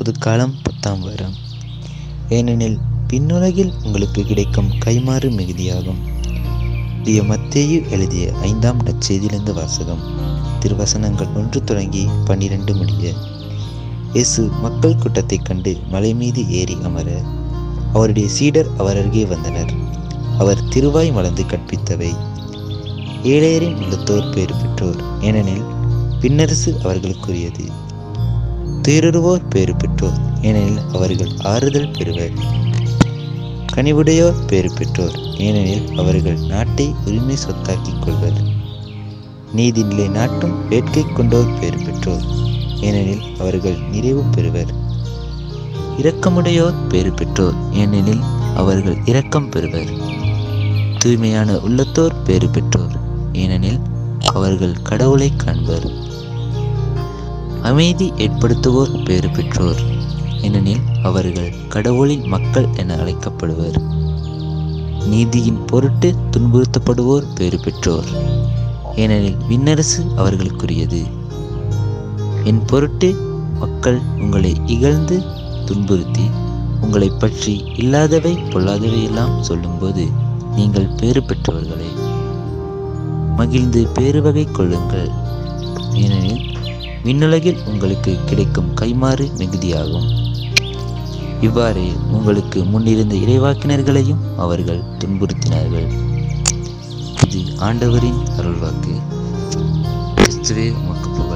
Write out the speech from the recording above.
புதுக்காலம் 10ஆம் வாரம். ஏனெனில் பின்னுலகில் உங்களுக்கு கிடைக்கும் கைமாறு மிகுதியாகும். மத்தேயு எழுதிய 5ஆம் நற்செய்தியிலிருந்து வாசகம். திருவசனங்கள் 1 தொடங்கி 12 முடிய. இயேசு மக்கள் கூட்டத்தைக் கண்டு மலை மீது ஏறி அமர, அவருடைய சீடர் அவர் அருகே வந்தனர். அவர் திருவாய் மலர்ந்து கற்பித்தவை: ஏழையரின் உள்ளத்தோர் பேறு பெற்றோர், ஏனெனில் பின்னரசு அவர்களுக்குரியது. துயருறுவோர் பேறு பெற்றோர், ஏனெனில் அவர்கள் ஆறுதல் பெறுவர். கனிவுடையோர் பேறு பெற்றோர், ஏனெனில் அவர்கள் நாட்டை உரிமை சொத்தாக்கிக் கொள்வர். நீதி நிலை நாட்டும் வேட்கை கொண்டோர் பேறு பெற்றோர், ஏனெனில் அவர்கள் நிறைவு பெறுவர். இரக்கமுடையோர் பேறு பெற்றோர், ஏனெனில் அவர்கள் இரக்கம் பெறுவர். தூய்மையான உள்ளத்தோர் பேறு பெற்றோர், ஏனெனில் அவர்கள் கடவுளை காண்பர். அமைதி ஏற்படுத்துவோர் பேறு பெற்றோர், ஏனெனில் அவர்கள் கடவுளின் மக்கள் என அழைக்கப்படுவர். நீதியின் பொருட்டு துன்புறுத்தப்படுவோர் பேறு பெற்றோர், ஏனெனில் விண்ணரசு அவர்களுக்குரியது. என் பொருட்டு மக்கள் உங்களை இகழ்ந்து துன்புறுத்தி உங்களை பற்றி இல்லாதவை பொல்லாதவை எல்லாம் சொல்லும்போது நீங்கள் பேறு பெற்றவர்களே. மகிழ்ந்து பேருவகை கொள்ளுங்கள், ஏனெனில் விண்ணுலகில் உங்களுக்கு கிடைக்கும் கைமாறு மிகுதியாகும். இவ்வாறே உங்களுக்கு முன்னிருந்த இறைவாக்கினர்களையும் அவர்கள் துன்புறுத்தினார்கள். இது ஆண்டவரின் அருள்வாக்கு. கிறிஸ்துவே உமக்கு புகழ்.